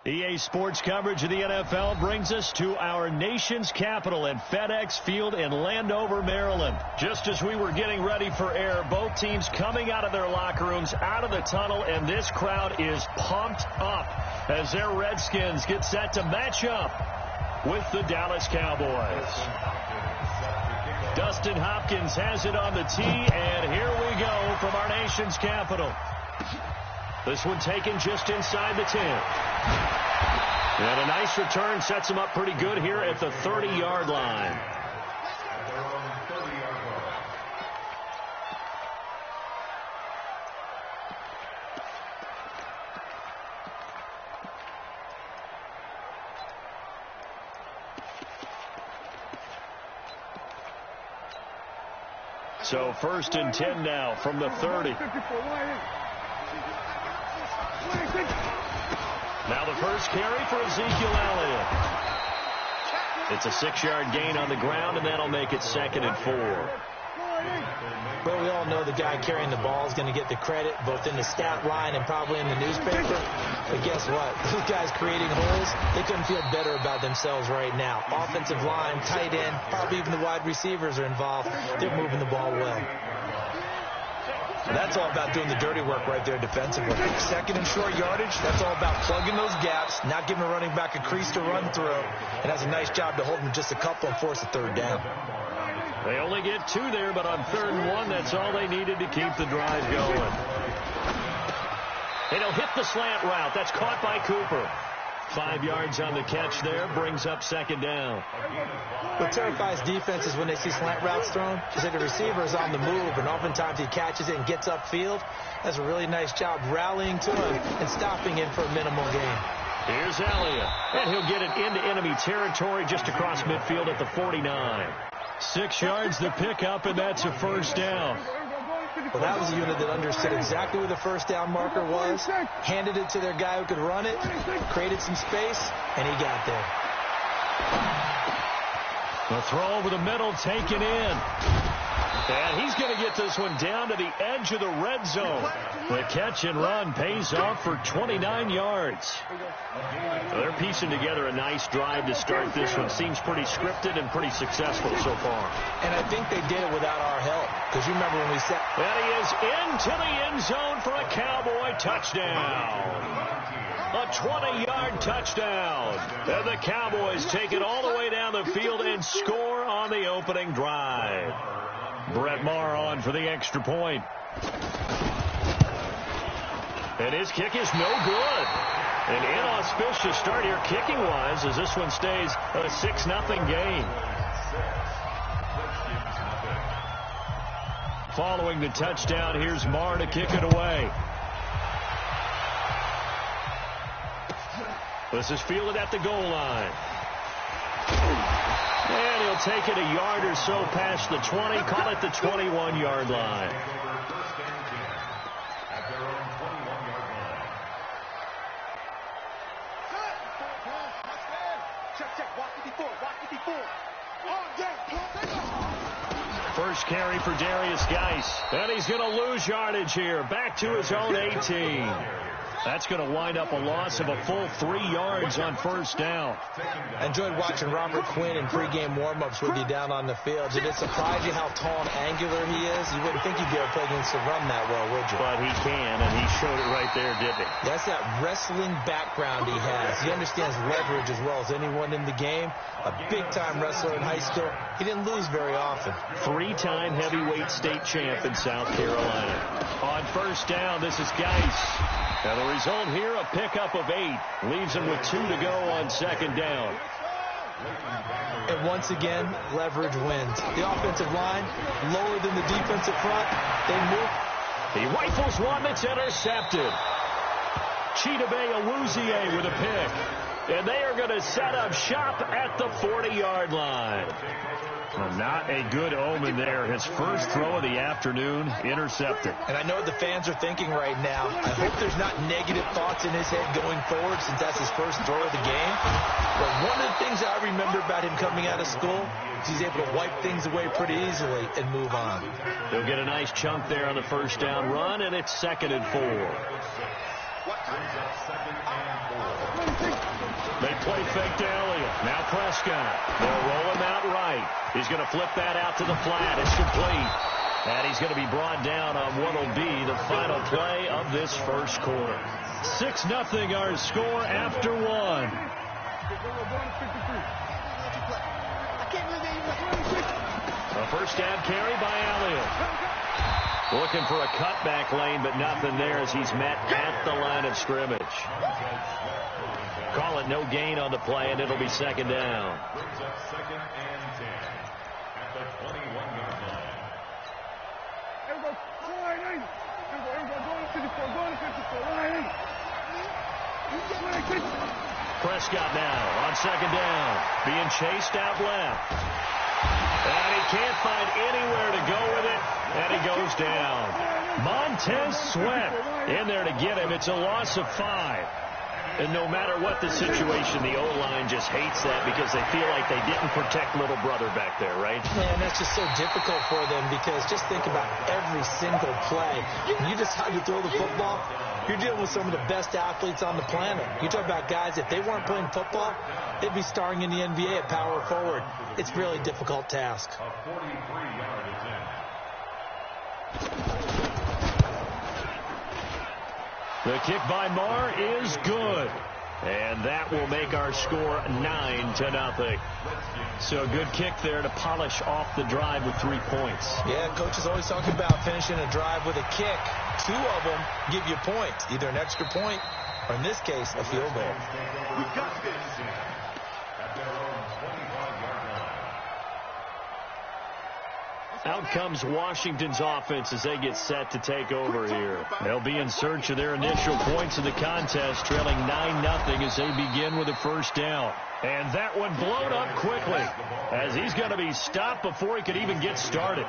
EA Sports coverage of the NFL brings us to our nation's capital at FedEx Field in Landover, Maryland. Just as we were getting ready for air, both teams coming out of their locker rooms, out of the tunnel, and this crowd is pumped up as their Redskins get set to match up with the Dallas Cowboys. Dustin Hopkins has it on the tee, and here we go from our nation's capital. This one taken just inside the 10. And a nice return sets him up pretty good here at the 30-yard line. So 1st and 10 now from the 30. Now the first carry for Ezekiel Elliott. It's a 6-yard gain on the ground, and that'll make it 2nd and 4. Well, we all know the guy carrying the ball is going to get the credit, both in the stat line and probably in the newspaper. But guess what? Those guys creating holes, they couldn't feel better about themselves right now. Offensive line, tight end, probably even the wide receivers are involved. They're moving the ball well. That's all about doing the dirty work right there defensively. 2nd and short yardage, that's all about plugging those gaps, not giving a running back a crease to run through, and that's a nice job to hold them just a couple and force a 3rd down. They only get 2 there, but on 3rd and 1, that's all they needed to keep the drive going. And he'll hit the slant route. That's caught by Cooper. 5 yards on the catch there, brings up 2nd down. What terrifies defenses when they see slant routes thrown is that the receiver is on the move, and oftentimes he catches it and gets upfield. That's a really nice job rallying to him and stopping him for a minimal gain. Here's Elliott, and he'll get it into enemy territory just across midfield at the 49. 6 yards the pickup, and that's a 1st down. Well, that was a unit that understood exactly where the 1st down marker was, handed it to their guy who could run it, created some space, and he got there. The throw over the middle taken in. And he's going to get this one down to the edge of the red zone. The catch and run pays off for 29 yards. They're piecing together a nice drive to start this one. Seems pretty scripted and pretty successful so far. And I think they did it without our help. Because you remember when we said... And he is into the end zone for a Cowboy touchdown. A 20-yard touchdown. And the Cowboys take it all the way down the field and score on the opening drive. Brett Maher on for the extra point. And his kick is no good. An inauspicious start here kicking-wise as this one stays a 6-0 game. Following the touchdown, here's Maher to kick it away. This is fielded at the goal line. And he'll take it a yard or so past the 20, call it the 21-yard line. First carry for Darius Geis. And he's going to lose yardage here. Back to his own 18. That's going to wind up a loss of a full 3 yards on 1st down. I enjoyed watching Robert Quinn in pregame warm-ups with you down on the field. Did it surprise you how tall and angular he is? You wouldn't think he'd be able to play against the run that well, would you? But he can, and he showed it right there, didn't he? That's that wrestling background he has. He understands leverage as well as anyone in the game. A big-time wrestler in high school. He didn't lose very often. 3-time heavyweight state champ in South Carolina. On 1st down, this is Geis. Now the result here, a pickup of 8. Leaves him with 2 to go on 2nd down. And once again, leverage wins. The offensive line, lower than the defensive front. They move. He rifles one that's intercepted. Chidobe Awuzie with a pick. And they are going to set up shop at the 40-yard line. Well, not a good omen there. His first throw of the afternoon intercepted. And I know what the fans are thinking right now. I hope there's not negative thoughts in his head going forward since that's his first throw of the game. But one of the things I remember about him coming out of school is he's able to wipe things away pretty easily and move on. He'll get a nice chunk there on the 1st down run, and it's 2nd and 4. They play fake to Elliott. Now Prescott. They'll roll him out right. He's going to flip that out to the flat. It's complete. And he's going to be brought down on what will be the final play of this first quarter. 6-0 our score after one. A first down carry by Elliott. Looking for a cutback lane, but nothing there as he's met at the line of scrimmage. Call it no gain on the play, and it'll be second down. Brings up 2nd and 10 at the 21-yard line. Prescott now on second down, being chased out left. And he can't find anywhere to go with it, and he goes down. Montez Sweat in there to get him. It's a loss of 5. And no matter what the situation, the O-line just hates that because they feel like they didn't protect little brother back there, right? Man, that's just so difficult for them because just think about every single play. When you decide to throw the football, you're dealing with some of the best athletes on the planet. You talk about guys, if they weren't playing football, they'd be starring in the NBA at power forward. It's a really difficult task. A 43-yard attempt. The kick by Marr is good. And that will make our score 9-0. So a good kick there to polish off the drive with 3 points. Yeah, coach is always talking about finishing a drive with a kick. 2 of them give you points, either an extra point or, in this case, a field goal. We got this at their own 25-yard line. Out comes Washington's offense as they get set to take over here. They'll be in search of their initial points in the contest, trailing 9-0 as they begin with a first down. And that one blown up quickly as he's going to be stopped before he could even get started.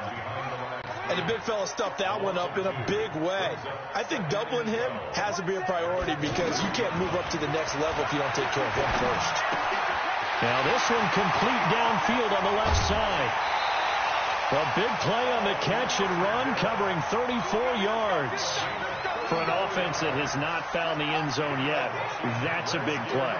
And the big fella stuffed that one up in a big way. I think doubling him has to be a priority because you can't move up to the next level if you don't take care of him first. Now this one complete downfield on the left side. A big play on the catch and run, covering 34 yards. For an offense that has not found the end zone yet, that's a big play.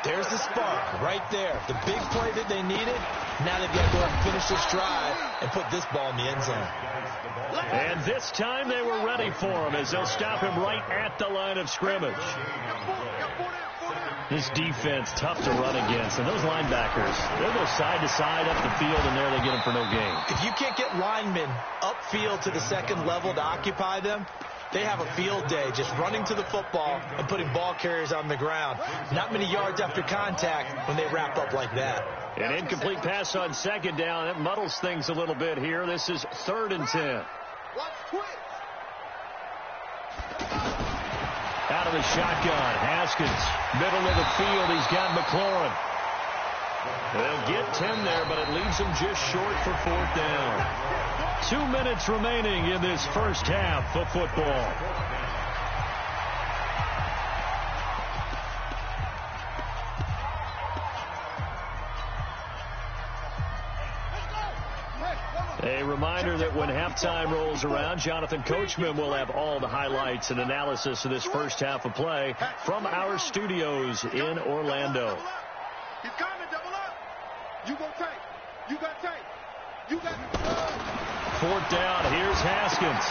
There's the spark right there. The big play that they needed. Now they've got to go ahead and finish this drive and put this ball in the end zone. And this time they were ready for him as they'll stop him right at the line of scrimmage. This defense, tough to run against. And those linebackers, they'll go side to side up the field, and there they get them for no gain. If you can't get linemen upfield to the second level to occupy them, they have a field day just running to the football and putting ball carriers on the ground. Not many yards after contact when they wrap up like that. An incomplete pass on second down. That muddles things a little bit here. This is 3rd and 10. Out of the shotgun, Haskins, middle of the field, he's got McLaurin. They'll get 10 there, but it leaves him just short for 4th down. 2 minutes remaining in this first half of football. A reminder that when halftime rolls around, Jonathan Coachman will have all the highlights and analysis of this first half of play from our studios in Orlando. He's coming, double up. You go tight. You got tight. You got 4th down, here's Haskins.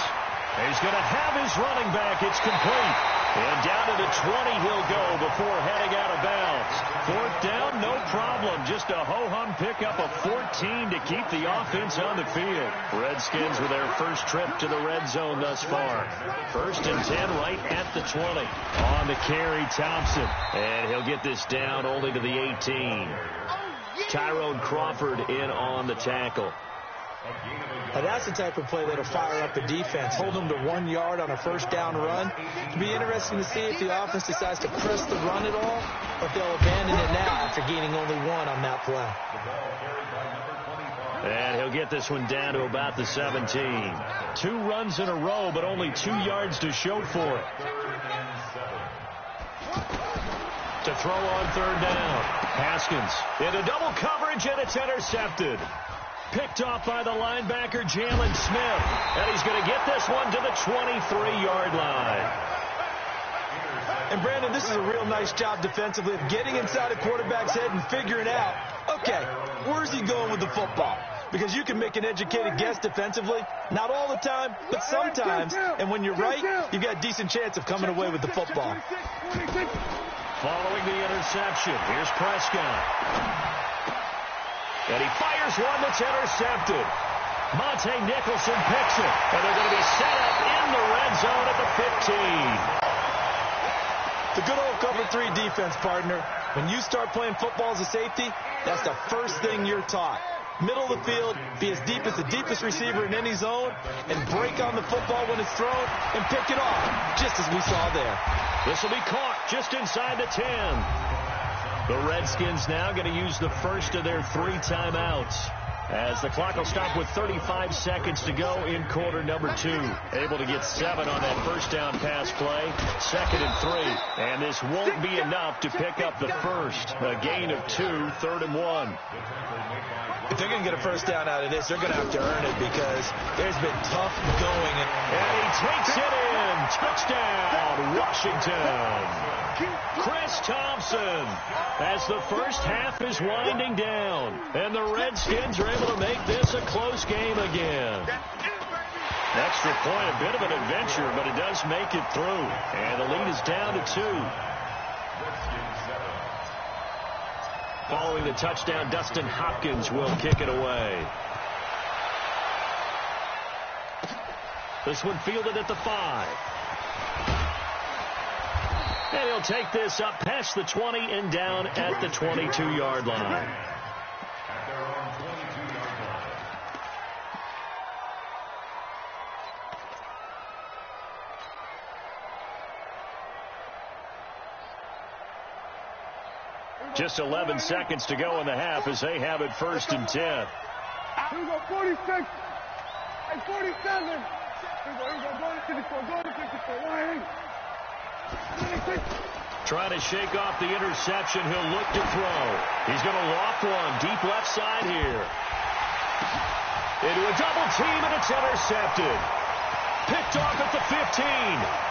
He's going to have his running back. It's complete. And down to the 20 he'll go before heading out of bounds. 4th down, no problem. Just a ho-hum pickup of 14 to keep the offense on the field. Redskins with their first trip to the red zone thus far. 1st and 10 right at the 20. On the carry, Thompson. And he'll get this down only to the 18. Tyrone Crawford in on the tackle. Now that's the type of play that'll fire up the defense. Hold them to 1 yard on a first down run. It'll be interesting to see if the offense decides to press the run at all or if they'll abandon it now after gaining only 1 on that play. And he'll get this one down to about the 17. 2 runs in a row, but only 2 yards to show for it. To throw on 3rd down. Haskins into double coverage, and it's intercepted. Picked off by the linebacker, Jalen Smith. And he's going to get this one to the 23-yard line. And, Brandon, this is a real nice job defensively of getting inside a quarterback's head and figuring out, okay, where's he going with the football? Because you can make an educated guess defensively. Not all the time, but sometimes. And when you're right, you've got a decent chance of coming away with the football. Following the interception, here's Prescott. And he fires one that's intercepted. Monte Nicholson picks it. And they're going to be set up in the red zone at the 15. The good old cover 3 defense, partner. When you start playing football as a safety, that's the first thing you're taught. Middle of the field, be as deep as the deepest receiver in any zone, and break on the football when it's thrown, and pick it off, just as we saw there. This will be caught just inside the 10. The Redskins now going to use the first of their 3 timeouts, as the clock will stop with 35 seconds to go in quarter number 2. Able to get 7 on that first down pass play. 2nd and 3. And this won't be enough to pick up the first. A gain of 2, 3rd and 1. If they're going to get a first down out of this, they're going to have to earn it because there's been tough going. And he takes it in. Touchdown, Washington. Chris Thompson, as the first half is winding down. And the Redskins are able to make this a close game again. Extra point, a bit of an adventure, but it does make it through. And the lead is down to 2. Following the touchdown, Dustin Hopkins will kick it away. This one fielded at the 5. And he'll take this up past the 20 and down at the 22-yard line. Just 11 seconds to go in the half as they have it 1st and 10. Here we go, 46 and 47. Here we go, go to 54, go to 54. 26. Trying to shake off the interception. He'll look to throw. He's going to loft one deep left side here. Into a double team, and it's intercepted. Picked off at the 15.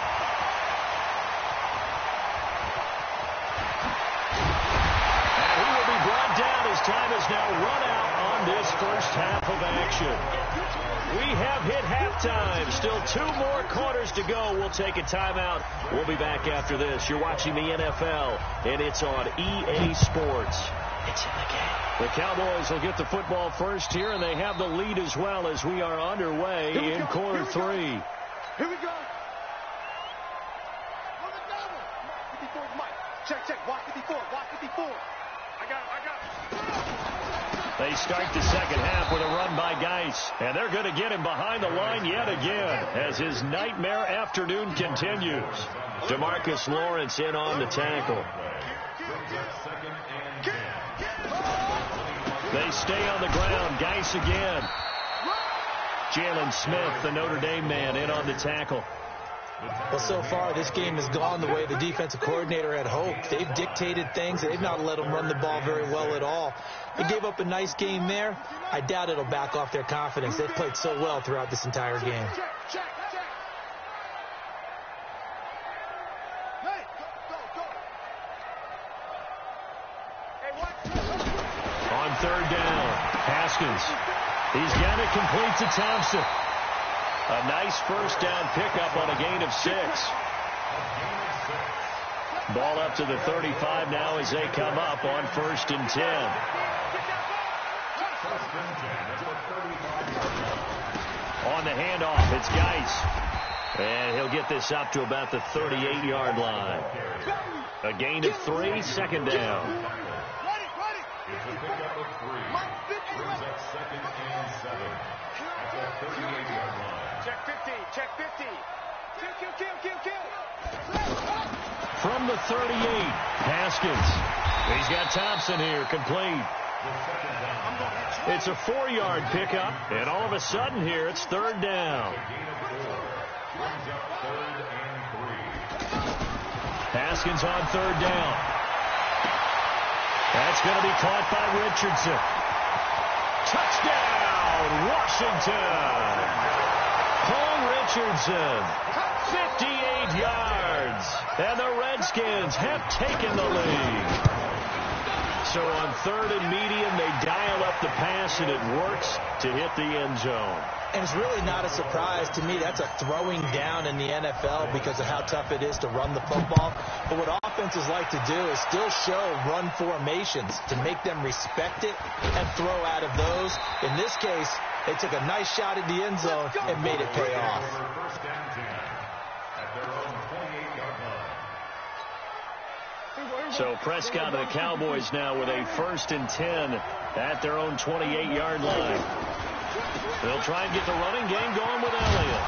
Time is now run out on this first half of action. We have hit halftime. Still 2 more quarters to go. We'll take a timeout. We'll be back after this. You're watching the NFL, and it's on EA Sports. It's in the game. The Cowboys will get the football first here, and they have the lead as well as we are underway in quarter 3. Here we go. On the double. 54, Mike. Check. Watch 54. Watch 54. I got it. They start the second half with a run by Geis, and they're going to get him behind the line yet again as his nightmare afternoon continues. DeMarcus Lawrence in on the tackle. They stay on the ground. Geis again. Jalen Smith, the Notre Dame man, in on the tackle. Well, so far, this game has gone the way the defensive coordinator had hoped. They've dictated things. They've not let them run the ball very well at all. They gave up a nice game there. I doubt it'll back off their confidence. They've played so well throughout this entire game. On 3rd down, Haskins. He's got it complete to Thompson. A nice first down pickup on a gain of 6. Ball up to the 35 now as they come up on 1st and 10. On the handoff, it's Geis. And he'll get this up to about the 38-yard line. A gain of 3, 2nd down. It's a pickup of 3. Brings up 2nd and 7. At the 38-yard line. Check 50. Check 50. Kill. From the 38, Haskins. He's got Thompson here, complete. It's a 4-yard pickup, and all of a sudden here, it's 3rd down. Haskins on 3rd down. That's going to be caught by Richardson. Touchdown, Washington. Paul Richardson, 58 yards. And the Redskins have taken the lead. So on 3rd and medium, they dial up the pass, and it works to hit the end zone. And it's really not a surprise to me. That's a throwing down in the NFL because of how tough it is to run the football. But what offenses like to do is still show run formations to make them respect it and throw out of those. In this case, they took a nice shot at the end zone and made it pay off. First down 10 at their own 28-yard line. So Prescott and the Cowboys now with a 1st and 10 at their own 28-yard line. They'll try and get the running game going with Elliott.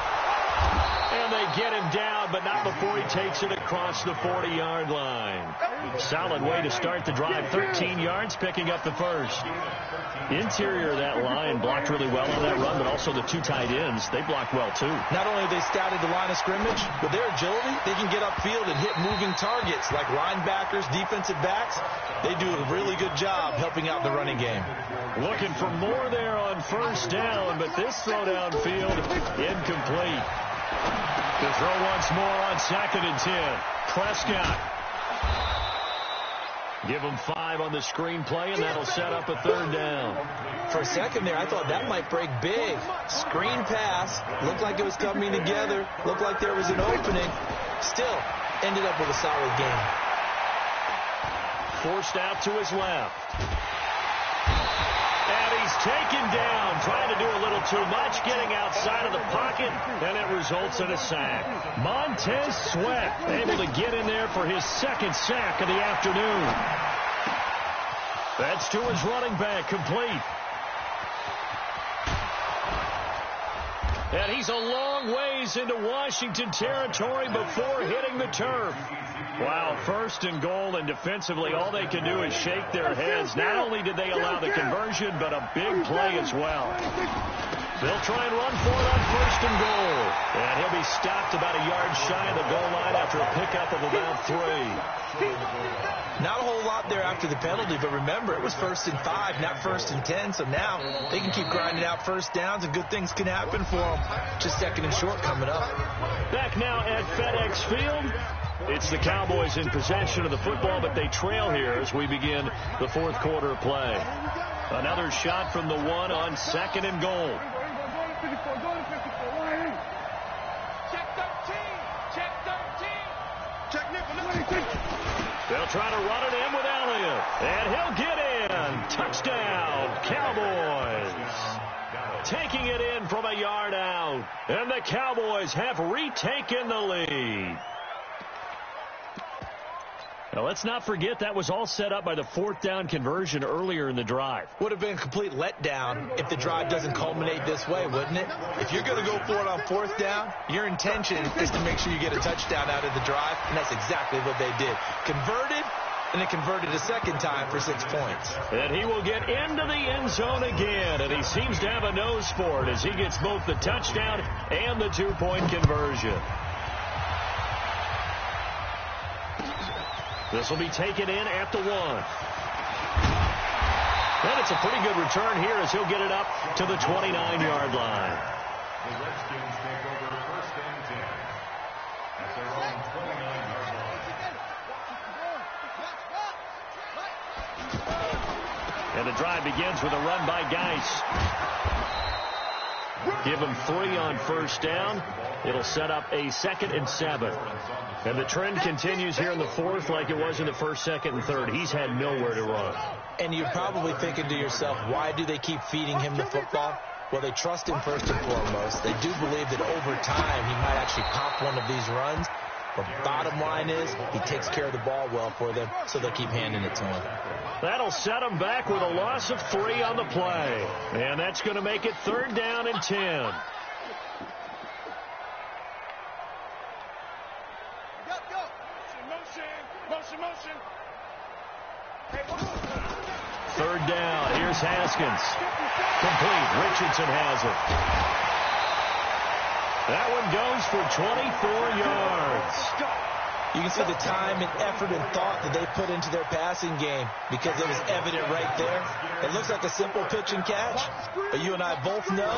And they get him down, but not before he takes it across the 40-yard line. Solid way to start the drive. 13 yards, picking up the first. Interior of that line blocked really well on that run, but also the 2 tight ends, they blocked well too. Not only have they scouted the line of scrimmage, with their agility, they can get upfield and hit moving targets like linebackers, defensive backs. They do a really good job helping out the running game. Looking for more there on 1st down, but this throw downfield incomplete. To throw once more on 2nd and 10. Prescott. Give him 5 on the screenplay, and that'll set up a 3rd down. For a second there, I thought that might break big. Screen pass. Looked like it was coming together. Looked like there was an opening. Still, ended up with a solid game. Forced out to his left. And he's taken down, trying to do a little too much, getting outside of the pocket, and it results in a sack. Montez Sweat able to get in there for his 2nd sack of the afternoon. That's to his running back, complete. And he's a long ways into Washington territory before hitting the turf. Wow, 1st and goal, and defensively all they can do is shake their heads. Not only did they allow the conversion, but a big play as well. They'll try and run for it on 1st and goal. And he'll be stopped about a yard shy of the goal line after a pickup of about 3. Not a whole lot there after the penalty, but remember, it was 1st and 5, not 1st and 10, so now they can keep grinding out 1st downs and good things can happen for them. Just 2nd and short coming up. Back now at FedEx Field. It's the Cowboys in possession of the football, but they trail here as we begin the 4th quarter play. Another shot from the 1 on 2nd and goal. Check 13. Check 13. Check nickel. They'll try to run it in with Elliott. And he'll get in. Touchdown, Cowboys. Taking it in from a yard out. And the Cowboys have retaken the lead. Now, let's not forget that was all set up by the 4th down conversion earlier in the drive. Would have been a complete letdown if the drive doesn't culminate this way, wouldn't it? If you're going to go for it on 4th down, your intention is to make sure you get a touchdown out of the drive, and that's exactly what they did. Converted, and it converted a 2nd time for 6 points. And he will get into the end zone again, and he seems to have a nose for it as he gets both the touchdown and the 2-point conversion. This will be taken in at the 1. And it's a pretty good return here as he'll get it up to the 29-yard line. The Redskins take over 1st and 10 at their own 29-yard line. And the drive begins with a run by Geis. Give him 3 on 1st down. It'll set up a 2nd and 7. And the trend continues here in the 4th like it was in the 1st, 2nd, and 3rd. He's had nowhere to run. And you're probably thinking to yourself, why do they keep feeding him the football? Well, they trust him first and foremost. They do believe that over time he might actually pop one of these runs. But bottom line is he takes care of the ball well for them, so they'll keep handing it to him. That'll set him back with a loss of 3 on the play. And that's going to make it 3rd down and 10. Motion. 3rd down. Here's Haskins. Complete. Richardson has it. That one goes for 24 yards. You can see the time and effort and thought that they put into their passing game because it was evident right there. It looks like a simple pitch and catch, but you and I both know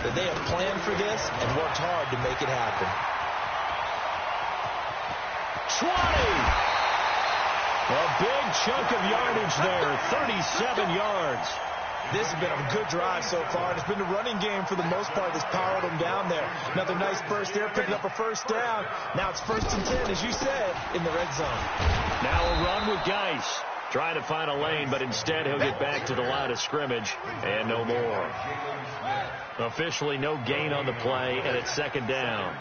that they have planned for this and worked hard to make it happen. A big chunk of yardage there, 37 yards. This has been a good drive so far. It's been the running game for the most part that's powered them down there. Another nice burst there, picking up a first down. Now it's 1st and 10, as you said, in the red zone. Now a run with Geis. Trying to find a lane, but instead he'll get back to the line of scrimmage and no more. Officially no gain on the play, and it's 2nd down.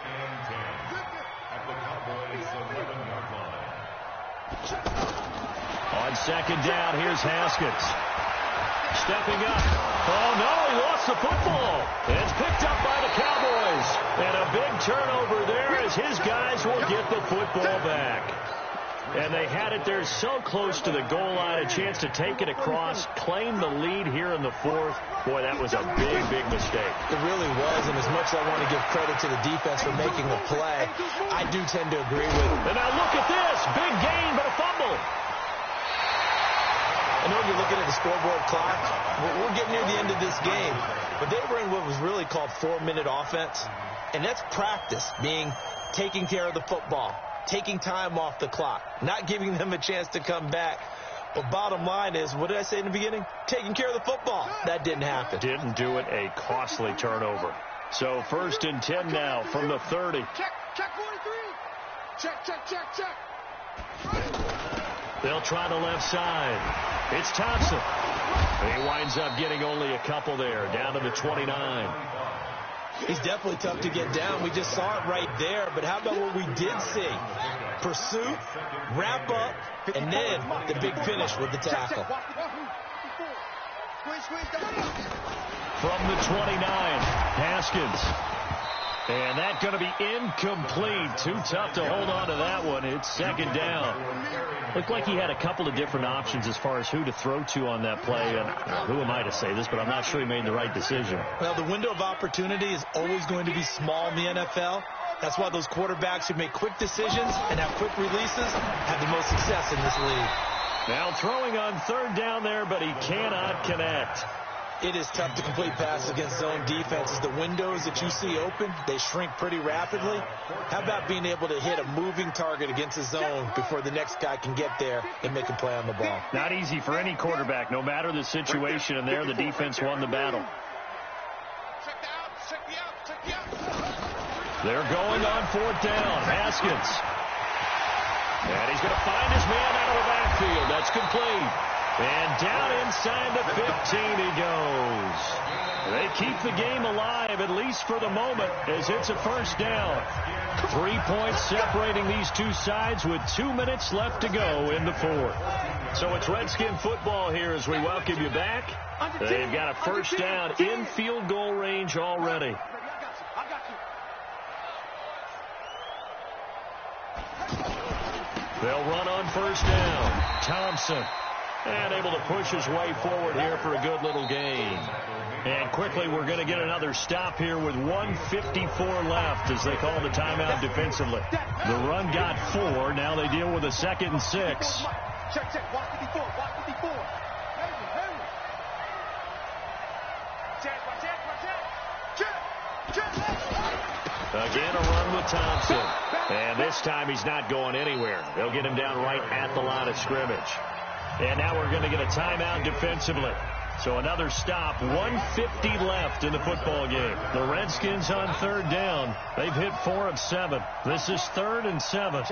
On 2nd down, here's Haskins. Stepping up. Oh, no, he lost the football. It's picked up by the Cowboys. And a big turnover there as his guys will get the football back. And they had it there so close to the goal line, a chance to take it across, claim the lead here in the 4th. Boy, that was a big, big mistake. It really was, and as much as I want to give credit to the defense for making the play, I do tend to agree with it. And now look at this. Big gain, but a fumble. I know you're looking at the scoreboard clock. We're getting near the end of this game. But they were in what was really called 4-minute offense. And that's practice, being taking care of the football, taking time off the clock, not giving them a chance to come back. But bottom line is, what did I say in the beginning? Taking care of the football. That didn't happen. Didn't do it. A costly turnover. So 1st and 10 now from the 30. Check 43. Check. They'll try the left side. It's Thompson. He winds up getting only a couple there, down to the 29. He's definitely tough to get down. We just saw it right there. But how about what we did see? Pursuit, wrap up, and then the big finish with the tackle. From the 29, Haskins. And that's going to be incomplete. Too tough to hold on to that one. It's 2nd down. Looked like he had a couple of different options as far as who to throw to on that play. And who am I to say this, but I'm not sure he made the right decision. Well, the window of opportunity is always going to be small in the NFL. That's why those quarterbacks who make quick decisions and have quick releases have the most success in this league. Now throwing on 3rd down there, but he cannot connect. It is tough to complete passes against zone defenses. The windows that you see open, they shrink pretty rapidly. How about being able to hit a moving target against a zone before the next guy can get there and make a play on the ball? Not easy for any quarterback, no matter the situation, and there the defense won the battle. They're going on 4th down. Haskins. And he's going to find his man out of the backfield. That's complete. And down inside the 15 he goes. They keep the game alive, at least for the moment, as it's a 1st down. 3 points separating these two sides with 2 minutes left to go in the 4th. So it's Redskin football here as we welcome you back. They've got a 1st down in field goal range already. They'll run on 1st down. Thompson. And able to push his way forward here for a good little gain. And quickly we're going to get another stop here with 1:54 left as they call the timeout defensively. The run got 4. Now they deal with a 2nd and 6. Check. Watch 54. Again, a run with Thompson. And this time he's not going anywhere. They'll get him down right at the line of scrimmage. And now we're going to get a timeout defensively. So another stop, 1:50 left in the football game. The Redskins on 3rd down. They've hit 4 of 7. This is 3rd and 7.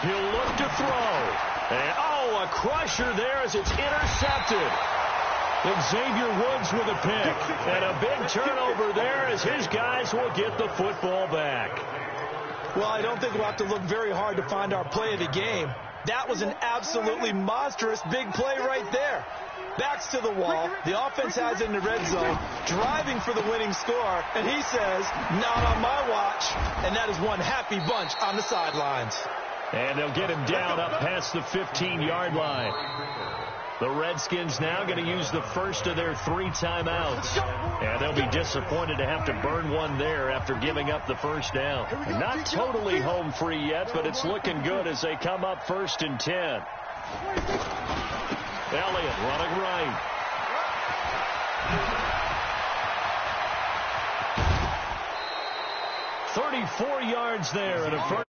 He'll look to throw. And, a crusher there as it's intercepted. Xavier Woods with a pick. And a big turnover there as his guys will get the football back. Well, I don't think we'll have to look very hard to find our play of the game. That was an absolutely monstrous big play right there. Backs to the wall. The offense has it in the red zone, driving for the winning score. And he says, not on my watch. And that is one happy bunch on the sidelines. And they'll get him down up past the 15-yard line. The Redskins now going to use the first of their 3 timeouts. And they'll be disappointed to have to burn one there after giving up the 1st down. Not totally home free yet, but it's looking good as they come up 1st and 10. Elliott running right. 34 yards there. And a first.